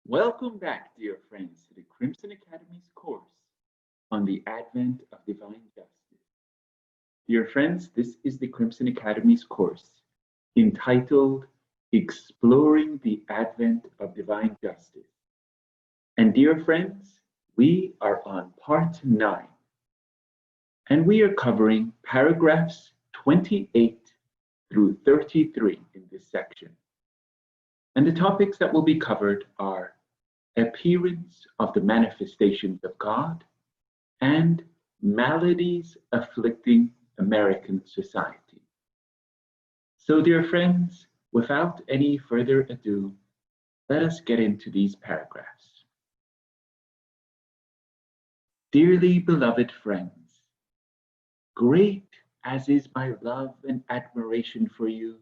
Welcome back, dear friends, to the Crimson Academy's course on the Advent of Divine Justice. Dear friends, this is the Crimson Academy's course entitled Exploring the Advent of Divine Justice. And dear friends, we are on part 9, and we are covering paragraphs 28 through 33 in this section. And the topics that will be covered are appearance of the manifestations of God and maladies afflicting American society. So, dear friends, without any further ado, let us get into these paragraphs. Dearly beloved friends, great as is my love and admiration for you,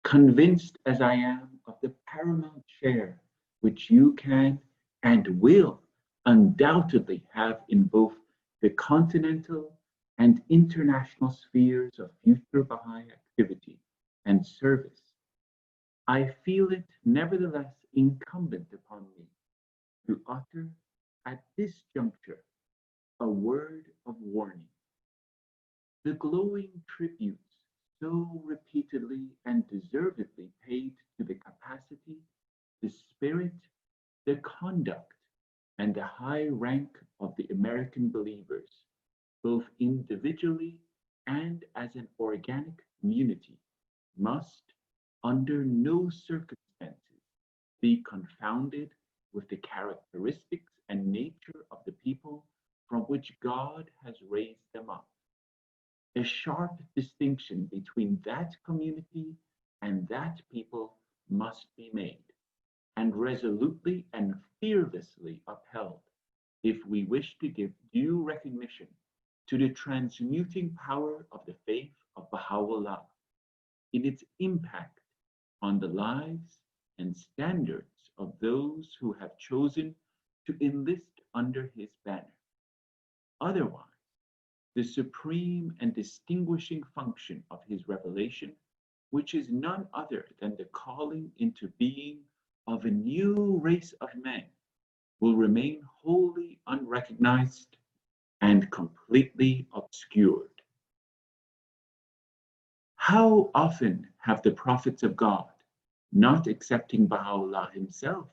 convinced as I am of the paramount share which you can and will undoubtedly have in both the continental and international spheres of future Baha'i activity and service, I feel it nevertheless incumbent upon me to utter at this juncture a word of warning. The glowing tributes so repeatedly and deservedly paid to the capacity, the spirit, the conduct, and the high rank of the American believers, both individually and as an organic community, must, under no circumstances, be confounded with the characteristics and nature of the people from which God has raised them up. A sharp distinction between that community and that people must be made, and resolutely and fearlessly upheld, if we wish to give due recognition to the transmuting power of the faith of Baha'u'llah in its impact on the lives and standards of those who have chosen to enlist under his banner. Otherwise, the supreme and distinguishing function of his revelation, which is none other than the calling into being of a new race of men, will remain wholly unrecognized and completely obscured. How often have the prophets of God, not excepting Baha'u'llah himself,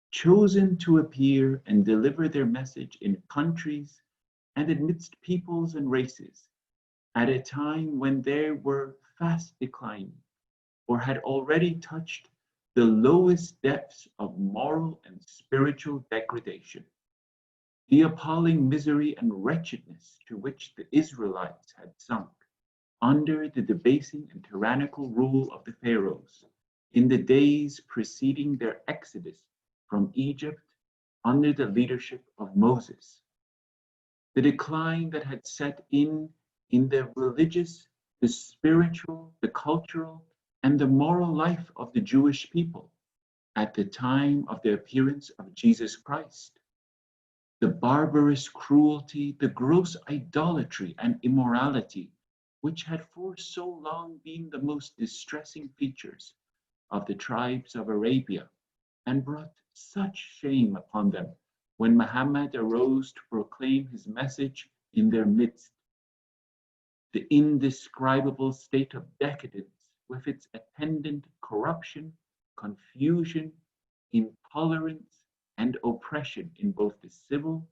chosen to appear and deliver their message in countries and amidst peoples and races at a time when they were fast declining or had already touched the lowest depths of moral and spiritual degradation. The appalling misery and wretchedness to which the Israelites had sunk under the debasing and tyrannical rule of the Pharaohs in the days preceding their exodus from Egypt under the leadership of Moses. The decline that had set in the religious, the spiritual, the cultural, and the moral life of the Jewish people at the time of the appearance of Jesus Christ. The barbarous cruelty, the gross idolatry and immorality, which had for so long been the most distressing features of the tribes of Arabia, and brought such shame upon them when Muhammad arose to proclaim his message in their midst. The indescribable state of decadence with its attendant corruption, confusion, intolerance, and oppression in both the civil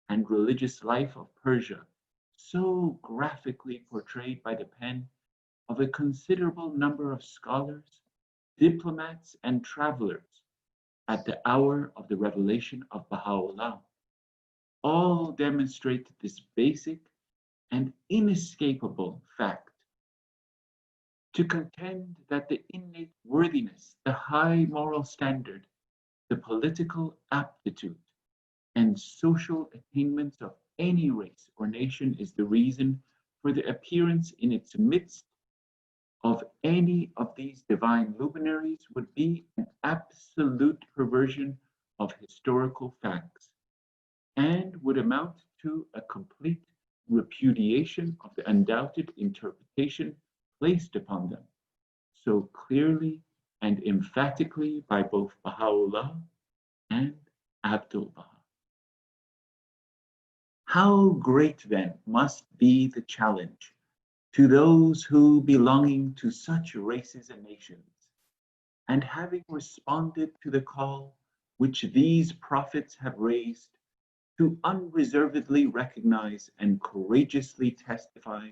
and religious life of Persia, so graphically portrayed by the pen of a considerable number of scholars, diplomats, and travelers at the hour of the revelation of Baha'u'llah, all demonstrate this basic and inescapable fact. To contend that the innate worthiness, the high moral standard, the political aptitude, and social attainments of any race or nation is the reason for the appearance in its midst of any of these divine luminaries would be an absolute perversion of historical facts, and would amount to a complete repudiation of the undoubted interpretation placed upon them so clearly and emphatically by both Baha'u'llah Abdul Baha. How great then must be the challenge to those who, belonging to such races and nations, and having responded to the call which these prophets have raised, to unreservedly recognize and courageously testify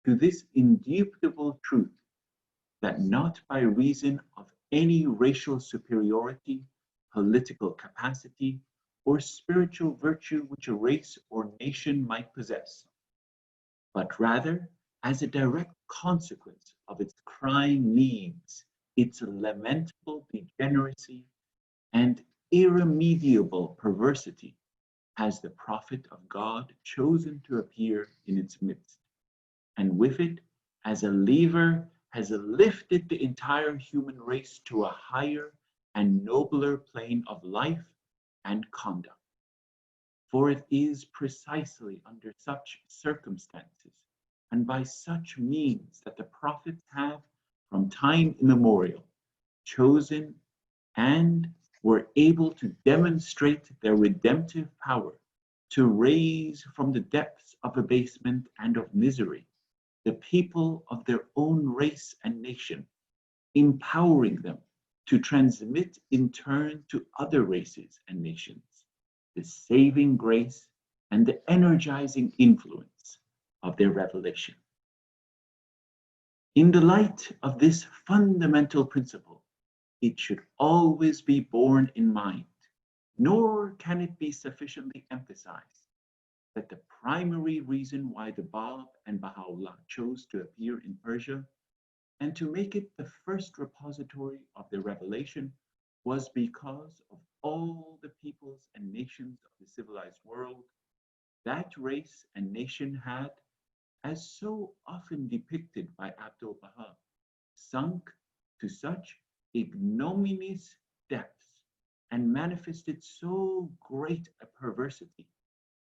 to this indubitable truth, that not by reason of any racial superiority, political capacity, or spiritual virtue which a race or nation might possess, but rather as a direct consequence of its crying needs, its lamentable degeneracy, and irremediable perversity, has the prophet of God chosen to appear in its midst, and with it, as a lever, has lifted the entire human race to a higher and nobler plane of life and conduct. For it is precisely under such circumstances and by such means that the prophets have, from time immemorial, chosen and were able to demonstrate their redemptive power to raise from the depths of abasement and of misery the people of their own race and nation, empowering them to transmit in turn to other races and nations the saving grace and the energizing influence of their revelation. In the light of this fundamental principle, it should always be borne in mind, nor can it be sufficiently emphasized, that the primary reason why the Bab and Baha'u'llah chose to appear in Persia and to make it the first repository of their revelation was because of all the peoples and nations of the civilized world that race and nation had, as so often depicted by Abdul Baha, sunk to such ignominious depths and manifested so great a perversity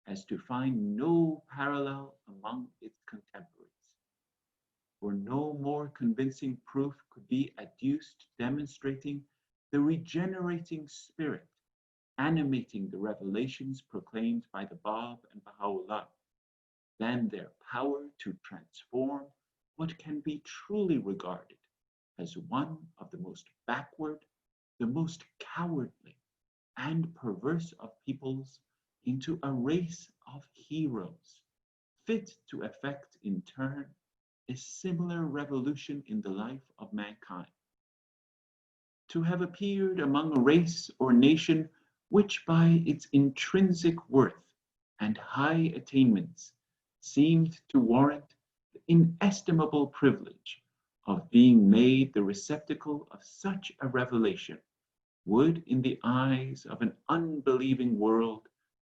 as to find no parallel among its contemporaries. For no more convincing proof could be adduced demonstrating the regenerating spirit animating the revelations proclaimed by the Bab and Baha'u'llah than their power to transform what can be truly regarded as one of the most backward, the most cowardly, and perverse of peoples into a race of heroes, fit to effect in turn a similar revolution in the life of mankind. To have appeared among a race or nation which by its intrinsic worth and high attainments seemed to warrant the inestimable privilege of being made the receptacle of such a revelation would, in the eyes of an unbelieving world,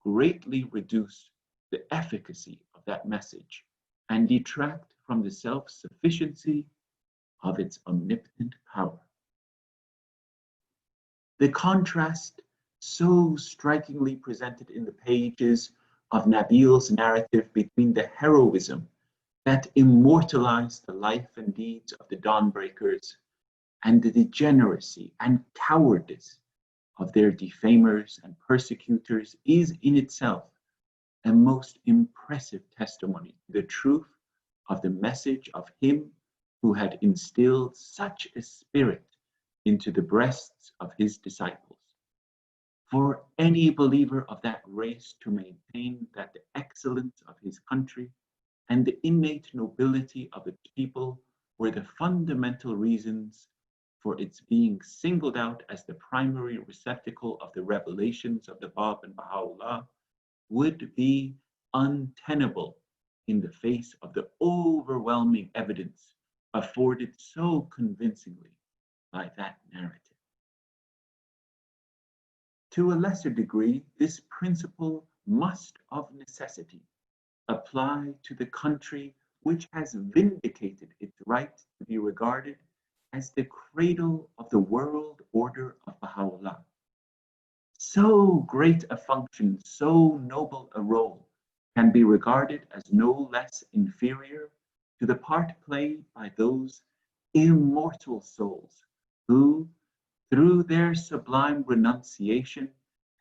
greatly reduce the efficacy of that message and detract from the self-sufficiency of its omnipotent power. The contrast so strikingly presented in the pages of Nabil's narrative between the heroism that immortalized the life and deeds of the dawnbreakers and the degeneracy and cowardice of their defamers and persecutors is in itself a most impressive testimony to the truth of the message of him who had instilled such a spirit into the breasts of his disciples. For any believer of that race to maintain that the excellence of his country and the innate nobility of its people were the fundamental reasons for its being singled out as the primary receptacle of the revelations of the Bab and Baha'u'llah would be untenable in the face of the overwhelming evidence afforded so convincingly by that narrative. To a lesser degree, this principle must of necessity apply to the country which has vindicated its right to be regarded as the cradle of the world order of Baha'u'llah. So great a function, so noble a role, can be regarded as no less inferior to the part played by those immortal souls who, through their sublime renunciation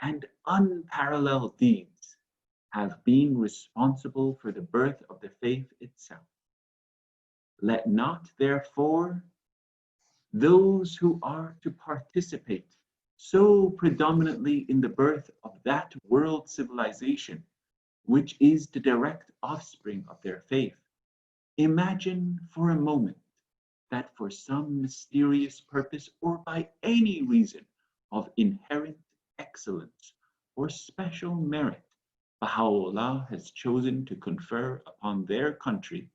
and unparalleled deeds have been responsible for the birth of the faith itself. Let not, therefore, those who are to participate so predominantly in the birth of that world civilization, which is the direct offspring of their faith, imagine for a moment that for some mysterious purpose or by any reason of inherent excellence or special merit, Baha'u'llah has chosen to confer upon their country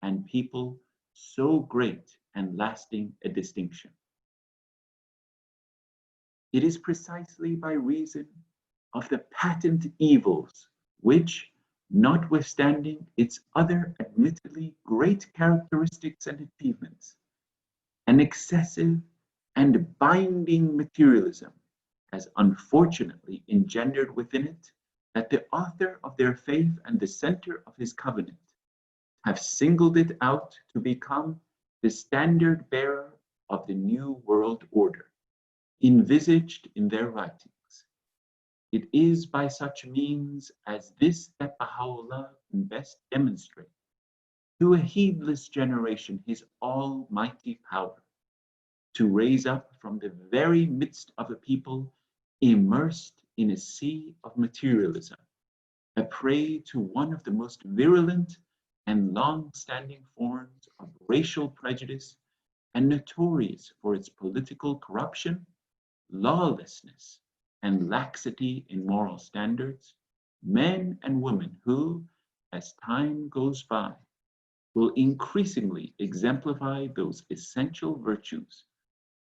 and people so great and lasting a distinction. It is precisely by reason of the patent evils which, notwithstanding its other admittedly great characteristics and achievements, an excessive and binding materialism has unfortunately engendered within it, that the author of their faith and the center of his covenant have singled it out to become the standard bearer of the new world order, envisaged in their writings. It is by such means as this that Baha'u'llah can best demonstrate to a heedless generation his almighty power, to raise up from the very midst of a people immersed in a sea of materialism, a prey to one of the most virulent and long-standing forms of racial prejudice, and notorious for its political corruption, lawlessness, and laxity in moral standards, men and women who, as time goes by, will increasingly exemplify those essential virtues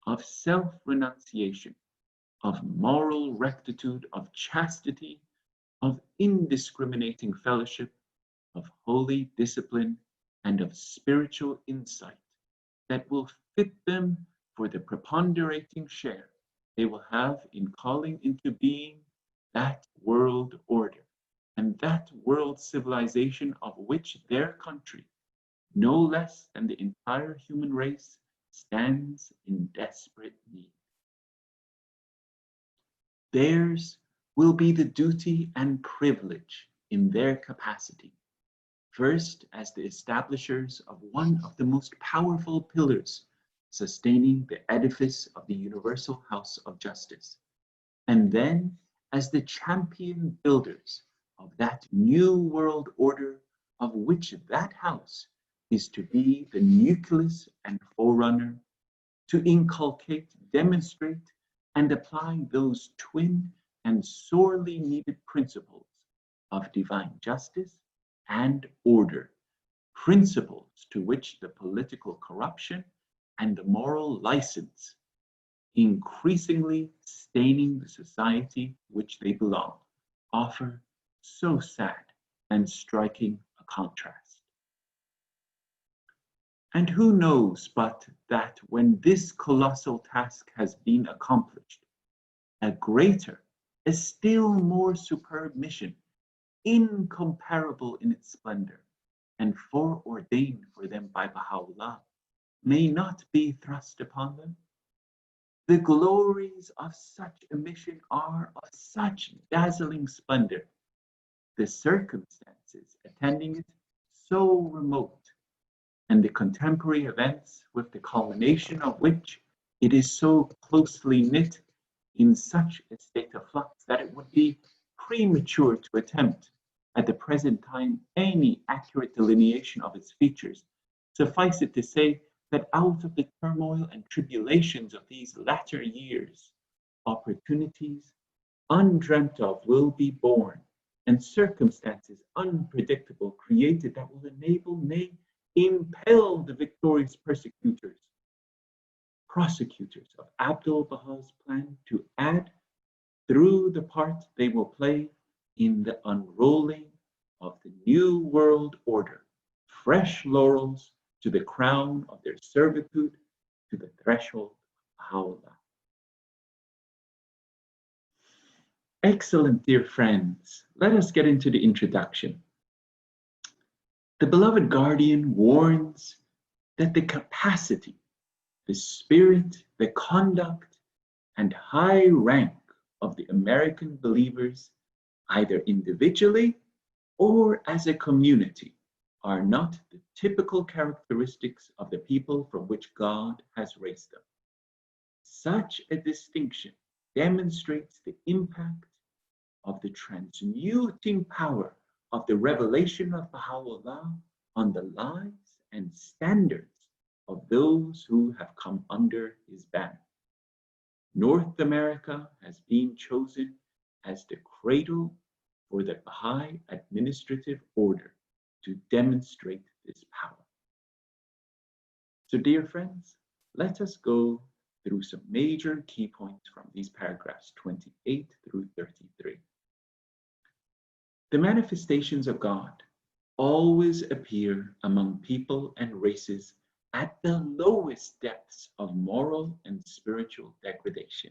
of self-renunciation, of moral rectitude, of chastity, of indiscriminating fellowship, of holy discipline, and of spiritual insight that will fit them for the preponderating share they will have in calling into being that world order and that world civilization of which their country, no less than the entire human race, stands in desperate need. Theirs will be the duty and privilege in their capacity, first as the establishers of one of the most powerful pillars sustaining the edifice of the universal house of justice, and then as the champion builders of that new world order of which that house is to be the nucleus and forerunner, to inculcate, demonstrate, and apply those twin and sorely needed principles of divine justice and order, principles to which the political corruption and the moral license, increasingly staining the society which they belong, offer so sad and striking a contrast. And who knows but that when this colossal task has been accomplished, a greater, a still more superb mission, incomparable in its splendor, and foreordained for them by Baha'u'llah, may not be thrust upon them? The glories of such a mission are of such dazzling splendor, the circumstances attending it so remote, and the contemporary events with the culmination of which it is so closely knit in such a state of flux that it would be premature to attempt at the present time any accurate delineation of its features. Suffice it to say that out of the turmoil and tribulations of these latter years, opportunities undreamt of will be born, and circumstances unpredictable created that will enable, nay, impel the victorious prosecutors of Abdul Baha's plan to add, through the part they will play in the unrolling of the new world order, fresh laurels to the crown of their servitude to the threshold of Baha'u'llah. Excellent, dear friends. Let us get into the introduction. The beloved guardian warns that the capacity, the spirit, the conduct, and high rank of the American believers, either individually or as a community, are not the typical characteristics of the people from which God has raised them. Such a distinction demonstrates the impact of the transmuting power of the revelation of Baha'u'llah on the lives and standards of those who have come under his banner. North America has been chosen as the cradle for the Baha'i administrative order to demonstrate this power. So, dear friends, let us go through some major key points from these paragraphs 28 through 33. The manifestations of God always appear among people and races at the lowest depths of moral and spiritual degradation.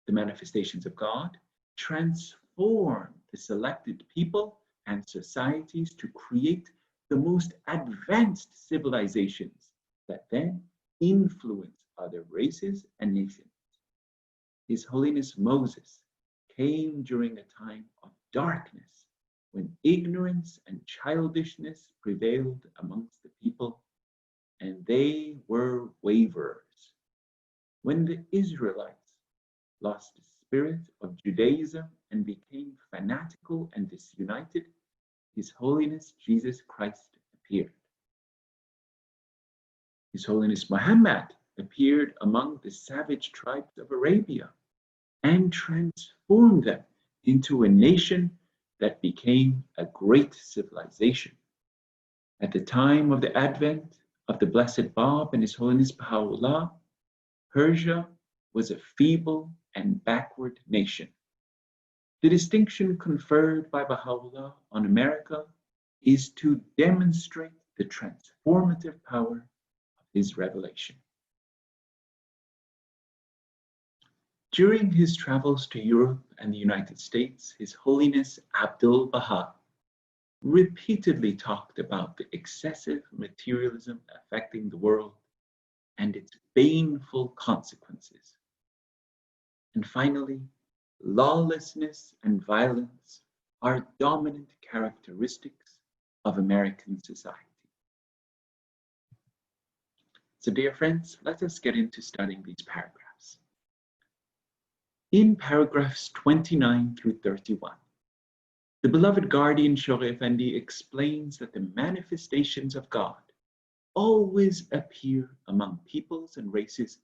The manifestations of God transform the selected people and societies to create the most advanced civilizations that then influence other races and nations. His Holiness Moses came during a time of darkness when ignorance and childishness prevailed amongst the people, and they were waverers. When the Israelites lost the spirit of Judaism and became fanatical and disunited, His Holiness Jesus Christ appeared. His Holiness Muhammad appeared among the savage tribes of Arabia and transformed them into a nation that became a great civilization. At the time of the advent of the Blessed Bab and His Holiness Baha'u'llah, Persia was a feeble and backward nation. The distinction conferred by Baha'u'llah on America is to demonstrate the transformative power of his revelation. During his travels to Europe and the United States, His Holiness Abdul Baha repeatedly talked about the excessive materialism affecting the world and its baneful consequences. And finally, lawlessness and violence are dominant characteristics of American society. So, dear friends, let us get into studying these paragraphs. In paragraphs 29 through 31, the beloved guardian Shoghi Effendi explains that the manifestations of God always appear among peoples and races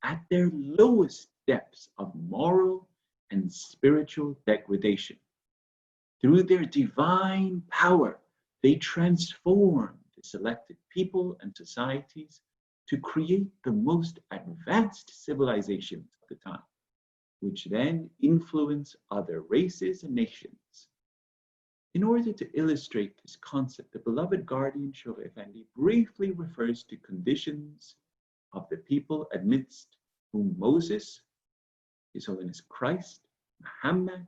at their lowest depths of moral and spiritual degradation. Through their divine power, they transform the selected people and societies to create the most advanced civilizations of the time, which then influence other races and nations. In order to illustrate this concept, the beloved guardian Shoghi Effendi briefly refers to conditions of the people amidst whom Moses, His Holiness Christ, Muhammad,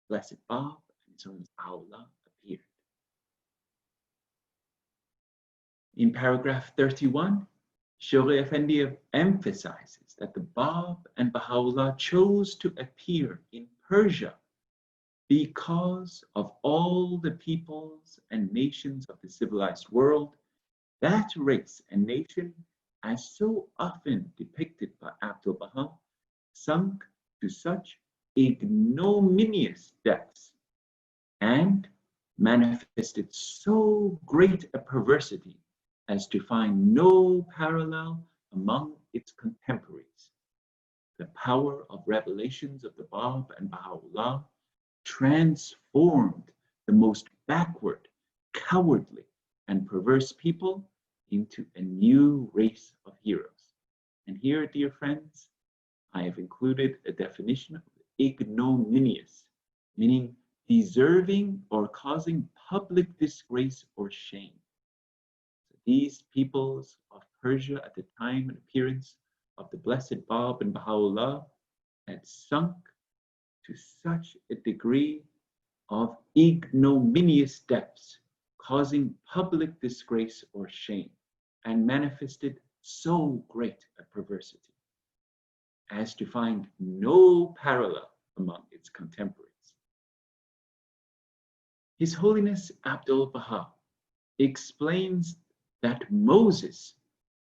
Blessed Bab, and His Holiness Baha'u'llah appeared. In paragraph 31, Shoghi Effendi emphasizes that the Bab and Baha'u'llah chose to appear in Persia because of all the peoples and nations of the civilized world. That race and nation, as so often depicted by Abdul Baha, sunk to such ignominious depths and manifested so great a perversity as to find no parallel among its contemporaries. The power of revelations of the Bab and Baha'u'llah transformed the most backward, cowardly, and perverse people into a new race of heroes. And here, dear friends, I have included a definition of ignominious, meaning deserving or causing public disgrace or shame. So these peoples of Persia at the time and appearance of the Blessed Bab and Baha'u'llah had sunk to such a degree of ignominious depths, causing public disgrace or shame, and manifested so great a perversity. as to find no parallel among its contemporaries. His Holiness Abdul Baha explains that Moses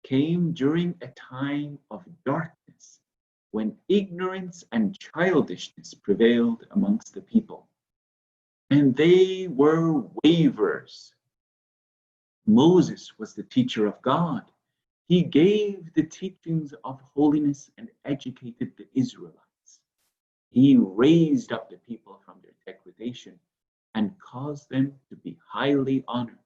came during a time of darkness when ignorance and childishness prevailed amongst the people, and they were waverers. Moses was the teacher of God. He gave the teachings of holiness and educated the Israelites. He raised up the people from their degradation and caused them to be highly honored.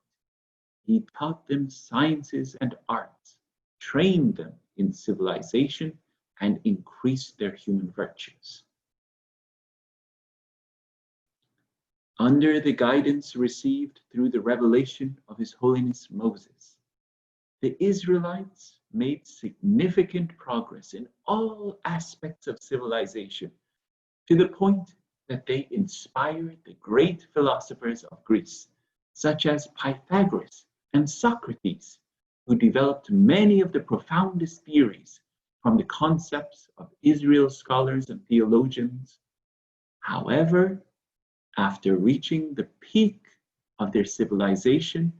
He taught them sciences and arts, trained them in civilization, and increased their human virtues. Under the guidance received through the revelation of His Holiness Moses, the Israelites made significant progress in all aspects of civilization, to the point that they inspired the great philosophers of Greece, such as Pythagoras and Socrates, who developed many of the profoundest theories from the concepts of Israel's scholars and theologians. However, after reaching the peak of their civilization,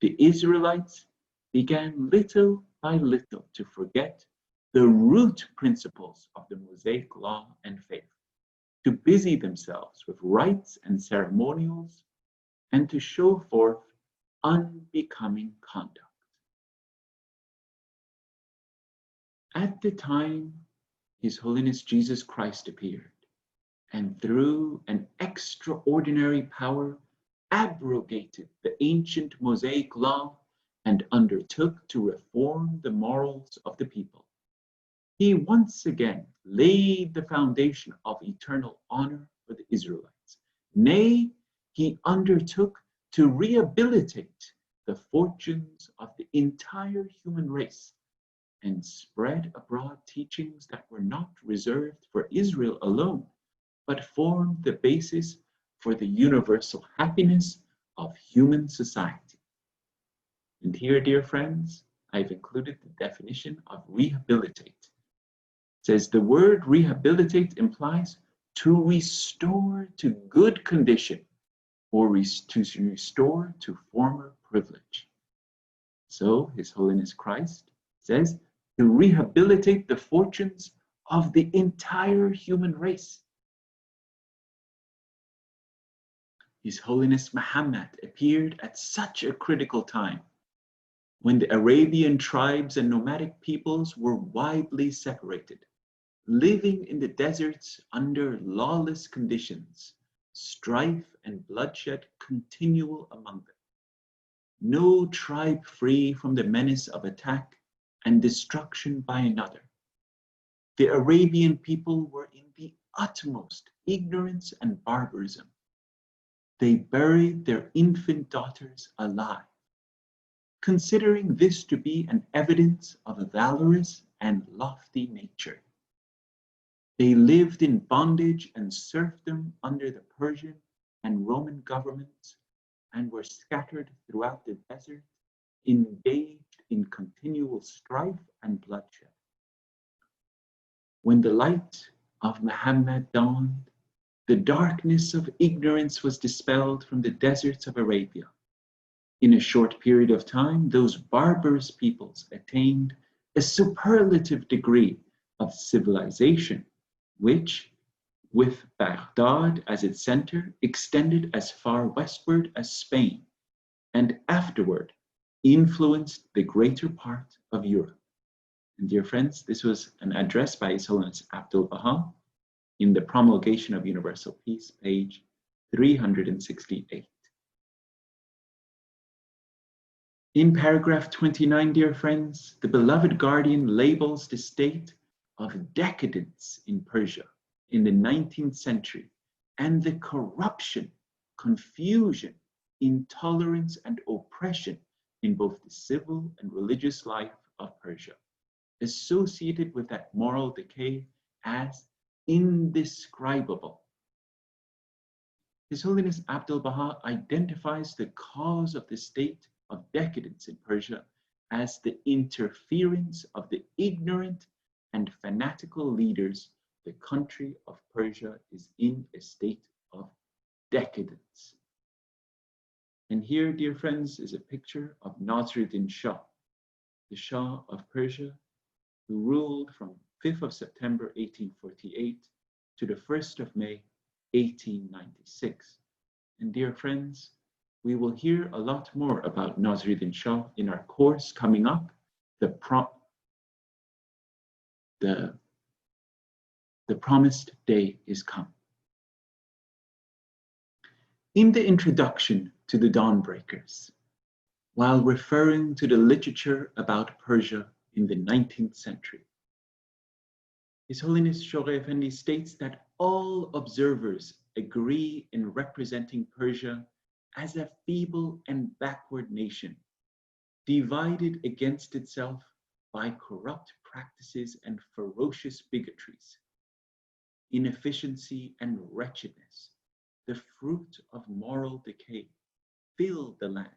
the Israelites began little by little to forget the root principles of the Mosaic law and faith, to busy themselves with rites and ceremonials, and to show forth unbecoming conduct. At the time His Holiness Jesus Christ appeared, and through an extraordinary power abrogated the ancient Mosaic law and undertook to reform the morals of the people, He once again laid the foundation of eternal honor for the Israelites. Nay, He undertook to rehabilitate the fortunes of the entire human race and spread abroad teachings that were not reserved for Israel alone, but formed the basis for the universal happiness of human society. And here, dear friends, I've included the definition of rehabilitate. It says the word rehabilitate implies to restore to good condition, or to restore to former privilege. So His Holiness Christ says to rehabilitate the fortunes of the entire human race. His Holiness Muhammad appeared at such a critical time, when the Arabian tribes and nomadic peoples were widely separated, living in the deserts under lawless conditions, strife and bloodshed continual among them. No tribe free from the menace of attack and destruction by another. The Arabian people were in the utmost ignorance and barbarism. They buried their infant daughters alive, considering this to be an evidence of a valorous and lofty nature. They lived in bondage and serfdom under the Persian and Roman governments, and were scattered throughout the desert, engaged in continual strife and bloodshed. When the light of Muhammad dawned, the darkness of ignorance was dispelled from the deserts of Arabia. In a short period of time, those barbarous peoples attained a superlative degree of civilization, which, with Baghdad as its center, extended as far westward as Spain, and afterward influenced the greater part of Europe. And dear friends, this was an address by His Holiness Abdul Baha in the Promulgation of Universal Peace, page 368. In paragraph 29, dear friends, the beloved guardian labels the state of decadence in Persia in the 19th century and the corruption, confusion, intolerance, and oppression in both the civil and religious life of Persia, associated with that moral decay as indescribable. His Holiness Abdul Baha identifies the cause of the state of decadence in Persia as the interference of the ignorant and fanatical leaders, the country of Persia is in a state of decadence. And here, dear friends, is a picture of Nasruddin Shah, the Shah of Persia, who ruled from 5th of September 1848 to the 1st of May 1896. And dear friends, we will hear a lot more about Nasruddin Shah in our course coming up, the promised day is come. In the introduction to the Dawnbreakers, while referring to the literature about Persia in the 19th century, His Holiness Shoghi Effendi states that all observers agree in representing Persia as a feeble and backward nation, divided against itself by corrupt practices and ferocious bigotries, inefficiency and wretchedness. The fruit of moral decay filled the land.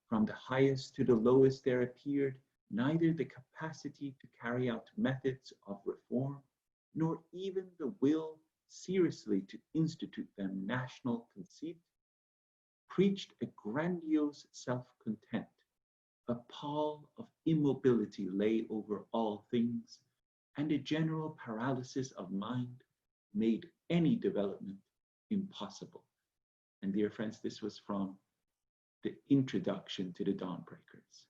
From the highest to the lowest there appeared neither the capacity to carry out methods of reform, nor even the will seriously to institute them. National conceit preached a grandiose self-content. A pall of immobility lay over all things, and a general paralysis of mind made any development impossible. And dear friends, this was from the introduction to the Dawnbreakers.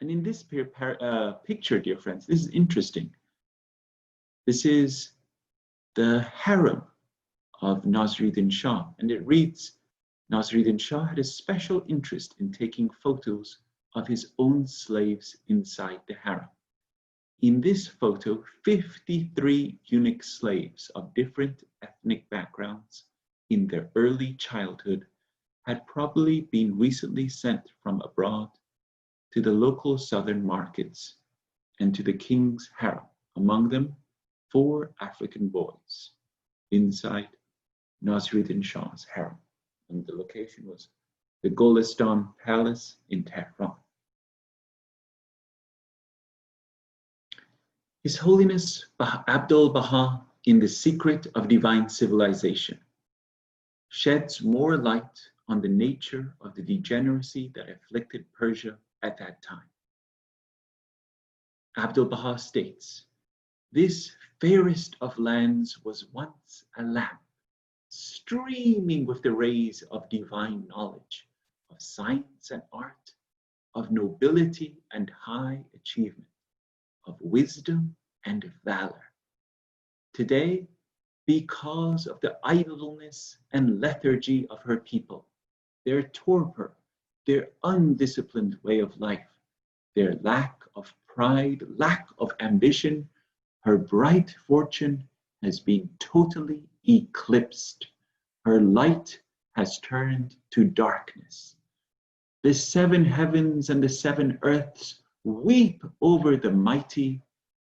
And in this picture, dear friends, this is interesting. This is the harem of Nasruddin Shah, and it reads, Nasruddin Shah had a special interest in taking photos of his own slaves inside the harem. In this photo, 53 eunuch slaves of different ethnic backgrounds in their early childhood had probably been recently sent from abroad to the local southern markets and to the king's harem, among them 4 African boys inside Nasruddin Shah's harem. And the location was the Golestan Palace in Tehran. His Holiness Abdul Baha, in The Secret of Divine Civilization, sheds more light on the nature of the degeneracy that afflicted Persia at that time. Abdul Baha states, "This fairest of lands was once a lamp, streaming with the rays of divine knowledge, of science and art, of nobility and high achievement, of wisdom and valor. Today, because of the idleness and lethargy of her people, their torpor, their undisciplined way of life, their lack of pride, lack of ambition, her bright fortune has been totally eclipsed. Her light has turned to darkness. The 7 heavens and the 7 earths weep over the mighty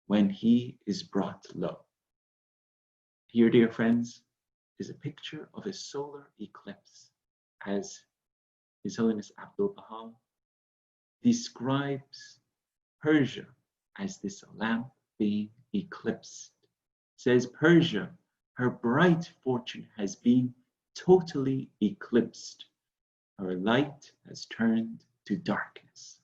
when he is brought low." Here, dear friends, is a picture of a solar eclipse as His Holiness Abdul Baha describes Persia as this lamp being eclipsed. Says Persia, her bright fortune has been totally eclipsed. Her light has turned to darkness.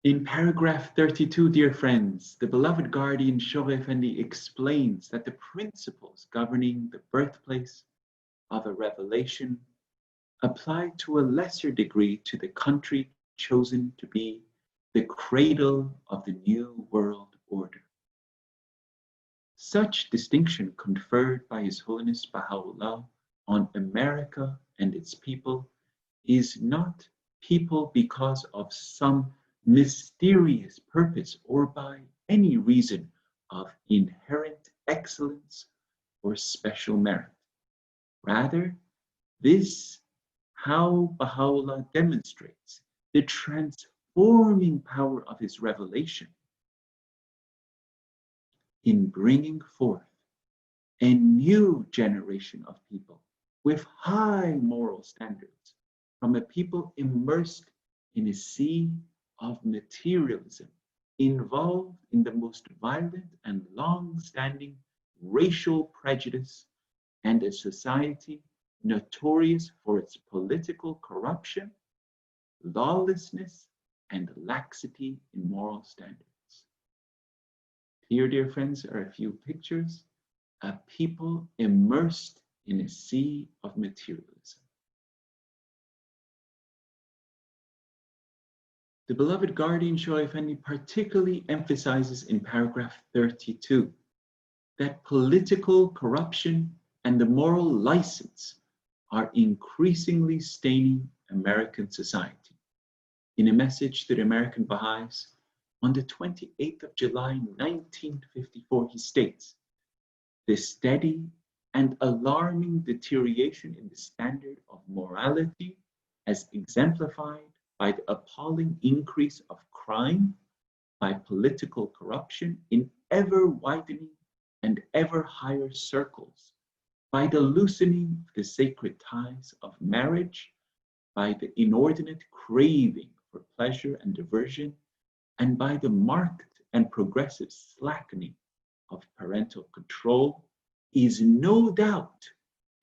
In paragraph 32, dear friends, the beloved guardian Shoghi Effendi explains that the principles governing the birthplace of a revelation apply to a lesser degree to the country chosen to be the cradle of the new world order. Such distinction conferred by His Holiness Baha'u'llah on America and its people is not people because of some mysterious purpose or by any reason of inherent excellence or special merit. Rather, this how Baha'u'llah demonstrates the transforming power of his revelation in bringing forth a new generation of people with high moral standards from a people immersed in a sea of materialism involved in the most violent and long-standing racial prejudice and a society notorious for its political corruption, lawlessness, and laxity in moral standards. Here, dear friends, are a few pictures of people immersed in a sea of materialism. The beloved guardian Shoaib Effendi particularly emphasizes in paragraph 32 that political corruption and the moral license are increasingly staining American society. In a message to the American Baha'is on the 28th of July 1954, he states, "The steady and alarming deterioration in the standard of morality as exemplified by the appalling increase of crime, by political corruption in ever widening and ever higher circles, by the loosening of the sacred ties of marriage, by the inordinate craving for pleasure and diversion, and by the marked and progressive slackening of parental control, is no doubt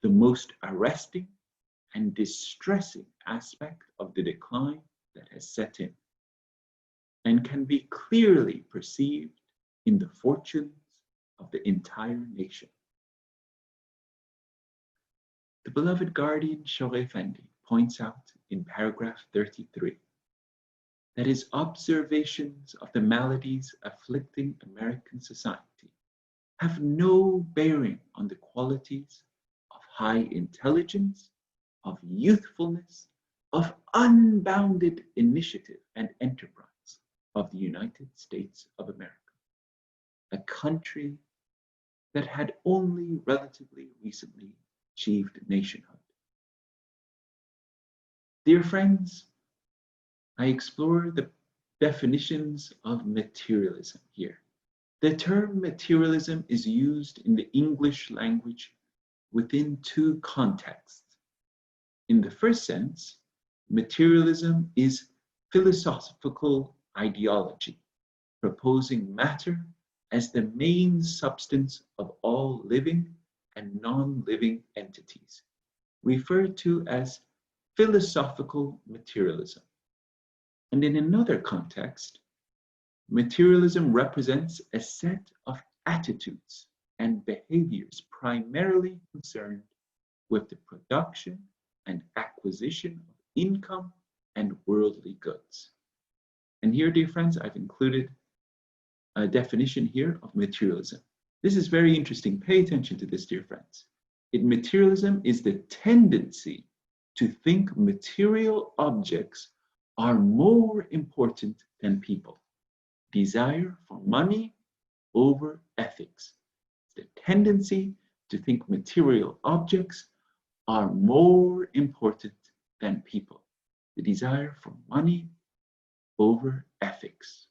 the most arresting and distressing aspect of the decline that has set in, and can be clearly perceived in the fortunes of the entire nation." The beloved guardian Shoaib Effendi points out in paragraph 33 that his observations of the maladies afflicting American society have no bearing on the qualities of high intelligence, of youthfulness, of unbounded initiative and enterprise of the United States of America, a country that had only relatively recently achieved nationhood. Dear friends, I explore the definitions of materialism here. The term materialism is used in the English language within two contexts. In the first sense, materialism is philosophical ideology, proposing matter as the main substance of all living and non-living entities, referred to as philosophical materialism. And in another context, materialism represents a set of attitudes and behaviors primarily concerned with the production and acquisition of income and worldly goods. And here, dear friends, I've included a definition here of materialism. This is very interesting. Pay attention to this, dear friends. Materialism is the tendency to think material objects are more important than people. Desire for money over ethics. The tendency to think material objects are more important than people. The desire for money over ethics.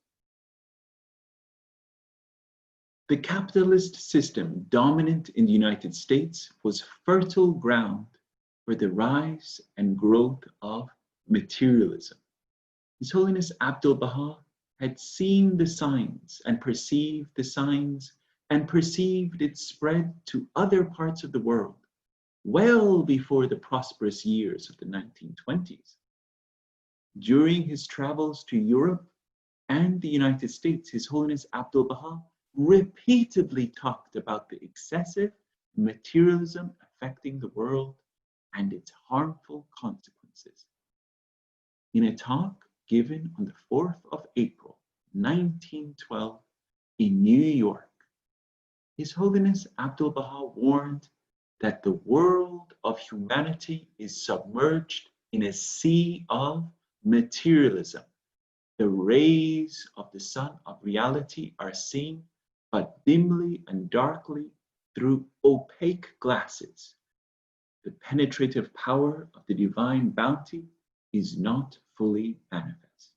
The capitalist system dominant in the United States was fertile ground for the rise and growth of materialism. His Holiness Abdul Baha had seen the signs and perceived the signs and perceived its spread to other parts of the world well before the prosperous years of the 1920s. During his travels to Europe and the United States, His Holiness Abdul Baha repeatedly talked about the excessive materialism affecting the world and its harmful consequences. In a talk given on the 4th of April, 1912 in New York, His Holiness Abdul Baha warned that the world of humanity is submerged in a sea of materialism. The rays of the sun of reality are seen but dimly and darkly through opaque glasses. The penetrative power of the divine bounty is not fully manifest.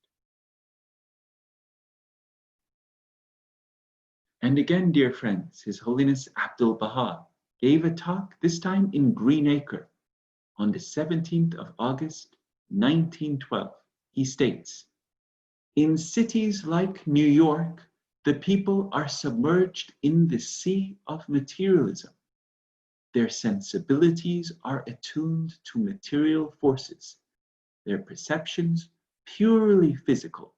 And again, dear friends, His Holiness Abdul Baha gave a talk, this time in Greenacre, on the 17th of August, 1912. He states, In cities like New York, the people are submerged in the sea of materialism. Their sensibilities are attuned to material forces, their perceptions purely physical.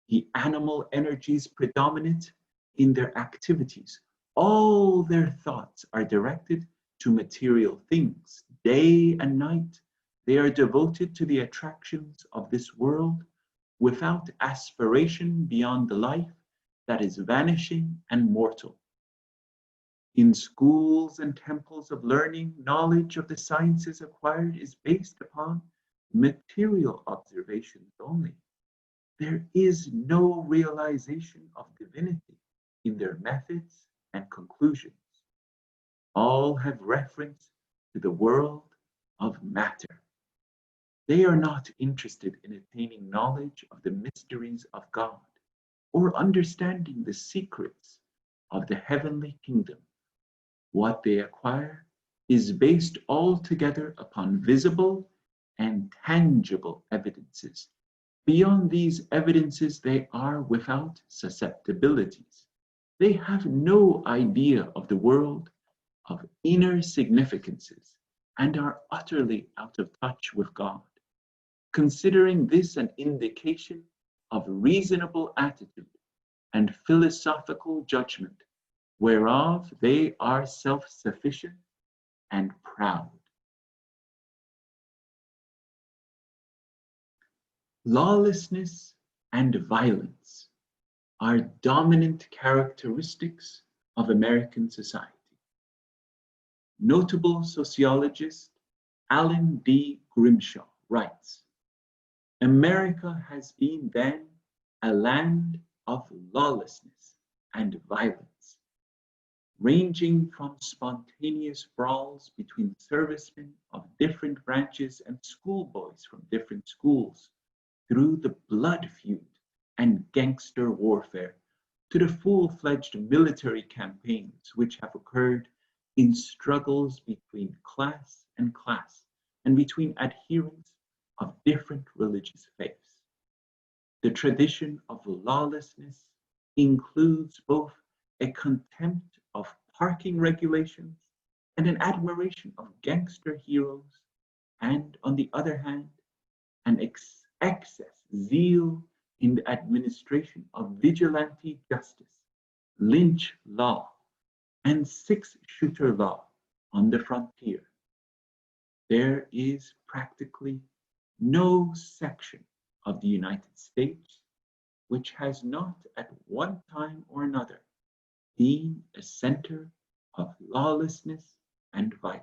The animal energies predominate in their activities. All their thoughts are directed to material things. Day and night, they are devoted to the attractions of this world without aspiration beyond the life that is vanishing and mortal. In schools and temples of learning, knowledge of the sciences acquired is based upon material observations only. There is no realization of divinity in their methods and conclusions. All have reference to the world of matter. They are not interested in attaining knowledge of the mysteries of God or understanding the secrets of the heavenly kingdom. What they acquire is based altogether upon visible and tangible evidences. Beyond these evidences, they are without susceptibilities. They have no idea of the world of inner significances and are utterly out of touch with God. Considering this an indication of reasonable attitude and philosophical judgment, whereof they are self-sufficient and proud. Lawlessness and violence are dominant characteristics of American society. Notable sociologist Alan D. Grimshaw writes, America has been then a land of lawlessness and violence, ranging from spontaneous brawls between servicemen of different branches and schoolboys from different schools, through the blood feud and gangster warfare, to the full-fledged military campaigns which have occurred in struggles between class and between adherents of different religious faiths. The tradition of lawlessness includes both a contempt of parking regulations and an admiration of gangster heroes, and on the other hand, an excess zeal in the administration of vigilante justice, lynch law, and six-shooter law on the frontier. There is practically no section of the United States which has not at one time or another been a center of lawlessness and violence.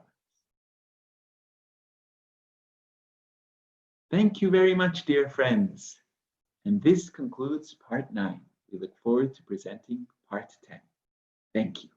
Thank you very much, dear friends. And this concludes part 9. We look forward to presenting part 10. Thank you.